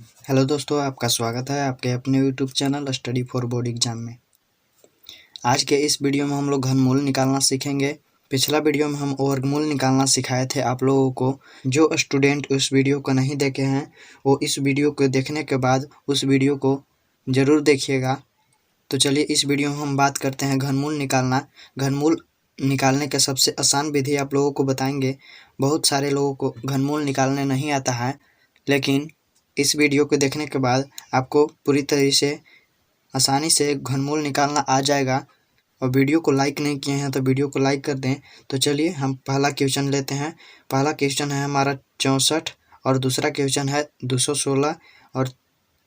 Hello दोस्तों, आपका स्वागत है आपके अपने YouTube channel study for board exam में। आज के इस वीडियो में हम लोग घनमूल निकालना सीखेंगे। पिछला वीडियो में हम वर्गमूल निकालना सिखाए थे आप लोगों को। जो स्टूडेंट उस वीडियो को नहीं देखे हैं वो इस वीडियो को देखने के बाद उस वीडियो को ज़रूर देखिएगा। तो चलिए इस वीडियो में हम बात करते हैं घनमूल निकालना। घनमूल निकालने का सबसे आसान विधि आप लोगों को बताएंगे। बहुत सारे लोगों को घनमूल निकालने नहीं आता है, लेकिन इस वीडियो को देखने के बाद आपको पूरी तरह से आसानी से घनमूल निकालना आ जाएगा। और वीडियो को लाइक नहीं किए हैं तो वीडियो को लाइक कर दें। तो चलिए हम पहला क्वेश्चन लेते हैं। पहला क्वेश्चन है हमारा 64 और दूसरा क्वेश्चन है 216 और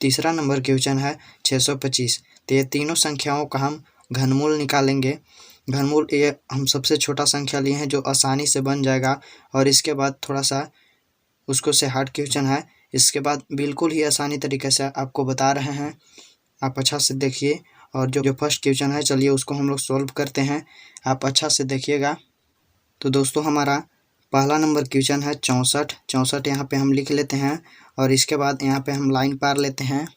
तीसरा नंबर क्वेश्चन है 625। तो ये तीनों संख्याओं का हम घनमूल निकालेंगे। घनमूल ये हम सबसे छोटा संख्या लिए हैं जो आसानी से बन जाएगा, और इसके बाद थोड़ा सा उसको से हार्ड क्वेश्चन है। इसके बाद बिल्कुल ही आसानी तरीके से आपको बता रहे हैं, आप अच्छा से देखिए। और जो फर्स्ट क्वेश्चन है चलिए उसको हम लोग सॉल्व करते हैं, आप अच्छा से देखिएगा। तो दोस्तों हमारा पहला नंबर क्वेश्चन है 64। 64 यहाँ पे हम लिख लेते हैं और इसके बाद यहाँ पे हम लाइन पार लेते हैं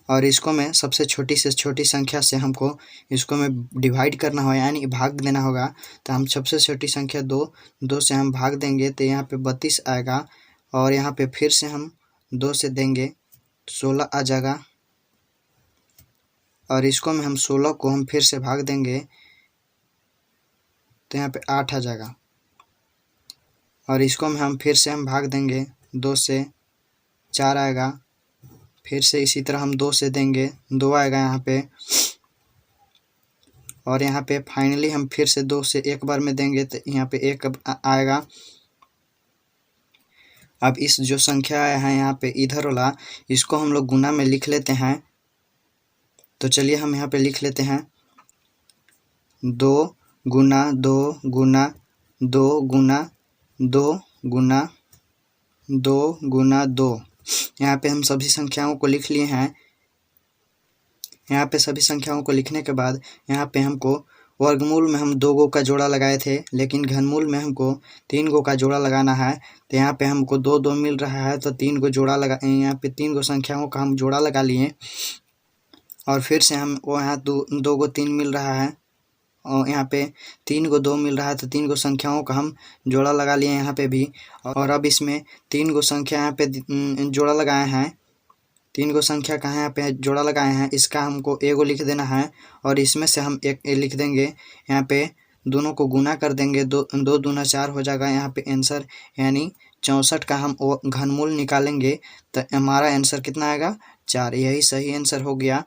और इसको में सबसे छोटी से छोटी संख्या से हमको इसको में डिवाइड करना होगा, यानी भाग देना होगा। तो हम सबसे छोटी संख्या 2 से हम भाग देंगे तो यहाँ पे 32 आएगा, और यहाँ पे फिर से हम 2 से देंगे 16 आ जाएगा, और इसको में हम 16 को हम फिर से भाग देंगे तो यहाँ पे 8 आ जाएगा, और इसको में हम फिर से हम भाग देंगे 2 से 4 आएगा। फिर से इसी तरह हम 2 से देंगे 2 आएगा यहाँ पे, और यहाँ पे फाइनली हम फिर से 2 से एक बार में देंगे तो यहाँ पे 1 आएगा। अब इस जो संख्या आया है यहाँ पे इधर वाला, इसको हम लोग गुना में लिख लेते हैं। तो चलिए हम यहाँ पे लिख लेते हैं 2 गुना 2 गुना 2 गुना 2 गुना 2 गुना 2। यहाँ पे हम सभी संख्याओं को लिख लिए हैं। यहाँ पे सभी संख्याओं को लिखने के बाद यहाँ पे हमको वर्गमूल में हम 2 गो का जोड़ा लगाए थे, लेकिन घनमूल में हमको 3 गो का जोड़ा लगाना है। तो यहाँ पे हमको 2 मिल रहा है तो 3 गो जोड़ा लगा, यहाँ पे 3 गो संख्याओं का हम जोड़ा लगा लिए। और फिर से हम वो यहाँ 2 गो 3 मिल रहा है और यहाँ पे 3 गो 2 मिल रहा है तो 3 गो संख्याओं का हम जोड़ा लगा लिए यहाँ पे भी। और अब इसमें 3 गो संख्या यहाँ पे जोड़ा लगाए हैं। 3 गो संख्या का यहाँ पे जोड़ा लगाए हैं, इसका हमको एगो लिख देना है, और इसमें से हम एक लिख देंगे। यहाँ पे दोनों को गुना कर देंगे, 2 दूना 4 हो जाएगा यहाँ पे आंसर, यानी 64 का हम घनमूल निकालेंगे तो हमारा आंसर कितना आएगा 4। यही सही आंसर हो गया।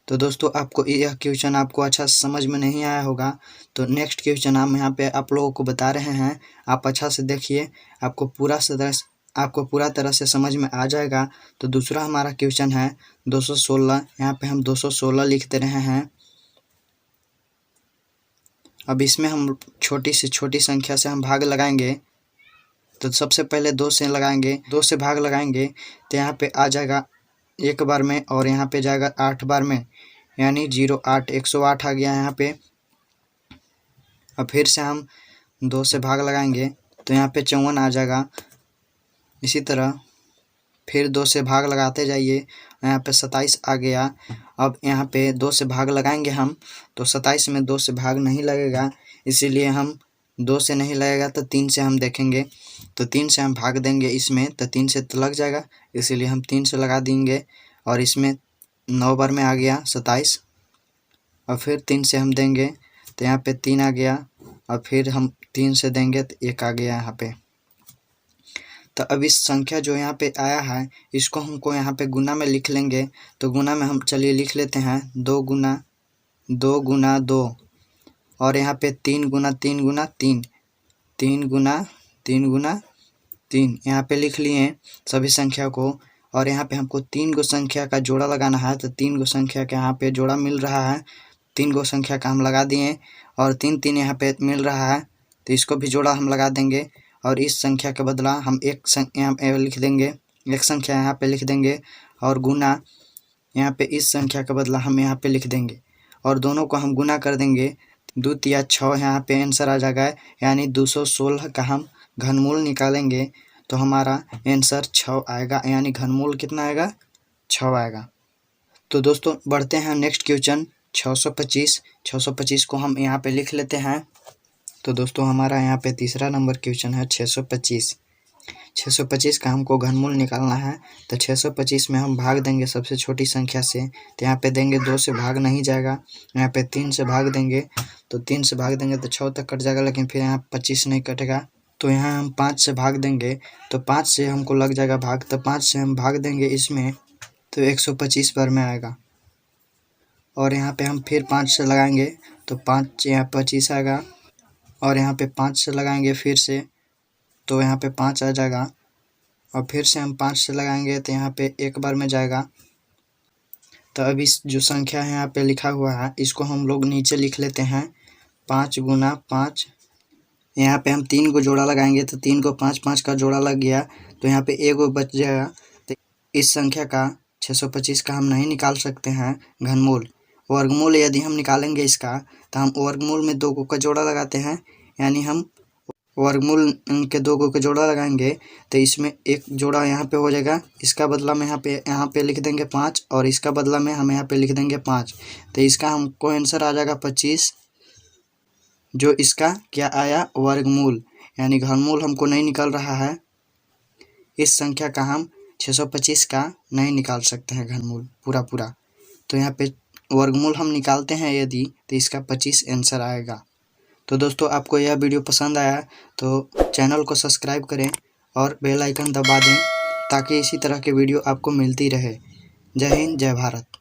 तो दोस्तों आपको यह क्वेश्चन आपको अच्छा समझ में नहीं आया होगा, तो नेक्स्ट क्वेश्चन हम यहाँ पे आप लोगों को बता रहे हैं, आप अच्छा से देखिए, आपको पूरा तरह से समझ में आ जाएगा। तो दूसरा हमारा क्वेश्चन है 216। यहाँ पे हम 216 लिख दे रहे हैं। अब इसमें हम छोटी से छोटी संख्या से हम भाग लगाएंगे। तो सबसे पहले 2 से लगाएंगे, 2 से भाग लगाएंगे तो यहाँ पे आ जाएगा 1 बार में, और यहाँ पे जाएगा 8 बार में, यानी 0 8 108 आ गया यहाँ पे। अब फिर से हम 2 से भाग लगाएंगे तो यहाँ पे 54 आ जाएगा। इसी तरह फिर 2 से भाग लगाते जाइए, यहाँ पे 27 आ गया। अब यहाँ पे 2 से भाग लगाएंगे हम, तो 27 में 2 से भाग नहीं लगेगा, इसीलिए हम 2 से नहीं लगेगा तो 3 से हम देखेंगे। तो 3 से हम भाग देंगे इसमें तो 3 से तो लग जाएगा, इसीलिए हम 3 से लगा देंगे, और इसमें 9 बार में आ गया 27। और फिर 3 से हम देंगे तो यहाँ पे 3 आ गया, और फिर हम 3 से देंगे तो 1 आ गया यहाँ पे। तो अब इस संख्या जो यहाँ पे आया है इसको हमको यहाँ पे गुना में लिख लेंगे। तो गुना में हम चलिए लिख लेते हैं 2 गुना 2 गुना 2, और यहाँ पे 3 गुना 3 गुना 3, 3 गुना 3 गुना 3 यहाँ पे लिख लिए सभी संख्या को। और यहाँ पे हमको 3 गो संख्या का जोड़ा लगाना है, तो 3 गो संख्या का यहाँ पे जोड़ा मिल रहा है, 3 गो संख्या का हम लगा दिए, और 3 3 यहाँ पे मिल रहा है तो इसको भी जोड़ा हम लगा देंगे। और इस संख्या के बदला हम एक यहाँ लिख देंगे, एक संख्या यहाँ पे लिख देंगे, और गुना यहाँ पे इस संख्या के बदला हम यहाँ पे लिख देंगे, और दोनों को हम गुना कर देंगे। 2 तिया 6 यहाँ पे आंसर आ जाएगा, यानी 216 का हम घनमूल निकालेंगे। तो हमारा आंसर 6 आएगा, यानी घनमूल कितना आएगा, 6 आएगा। तो दोस्तों बढ़ते हैं नेक्स्ट क्वेश्चन 625। 625 को हम यहाँ पे लिख लेते हैं। तो दोस्तों हमारा यहाँ पे तीसरा नंबर क्वेश्चन है 625। 625 का हमको घनमूल निकालना है। तो 625 में हम भाग देंगे सबसे छोटी संख्या से, तो यहाँ पे देंगे 2 से भाग नहीं जाएगा, यहाँ पे 3 से भाग देंगे, तो 3 से भाग देंगे तो 6 तक कट जाएगा, लेकिन फिर यहाँ 25 नहीं कटेगा। तो यहाँ हम 5 से भाग देंगे, तो 5 से हमको लग जाएगा भाग, तो 5 से हम भाग देंगे इसमें, तो 125 बार में आएगा। और यहाँ पे हम फिर 5 से लगाएंगे, तो 5 यहाँ 25 आएगा, और यहाँ पे 5 से लगाएंगे फिर से, तो यहाँ पे 5 आ जाएगा, और फिर से हम 5 से लगाएंगे तो यहाँ पे एक बार में जाएगा। तो अब इस जो संख्या है यहाँ पे लिखा हुआ है, इसको हम लोग नीचे लिख लेते हैं 5 गुना 5। यहाँ पे हम 3 को जोड़ा लगाएंगे, तो 3 को 5 5 का जोड़ा लग गया, तो यहाँ पे एक बच जाएगा। तो इस संख्या का 625 का हम नहीं निकाल सकते हैं घनमूल। वर्गमूल यदि हम निकालेंगे इसका, तो हम वर्गमूल में 2 का जोड़ा लगाते हैं, यानी हम वर्गमूल के 2 का जोड़ा लगाएंगे, तो इसमें एक जोड़ा यहाँ पे हो जाएगा, इसका बदला में यहाँ पे लिख देंगे 5, और इसका बदला में हम यहाँ पे लिख देंगे 5। तो इसका हमको आंसर आ जाएगा 25, जो इसका क्या आया, वर्गमूल, यानी घनमूल हमको नहीं निकल रहा है। इस संख्या का हम 625 का नहीं निकाल सकते हैं घनमूल पूरा। तो यहाँ पे वर्गमूल हम निकालते हैं यदि, तो इसका 25 आंसर आएगा। तो दोस्तों आपको यह वीडियो पसंद आया तो चैनल को सब्सक्राइब करें और बेल आइकन दबा दें, ताकि इसी तरह के वीडियो आपको मिलती रहे। जय हिंद, जय भारत।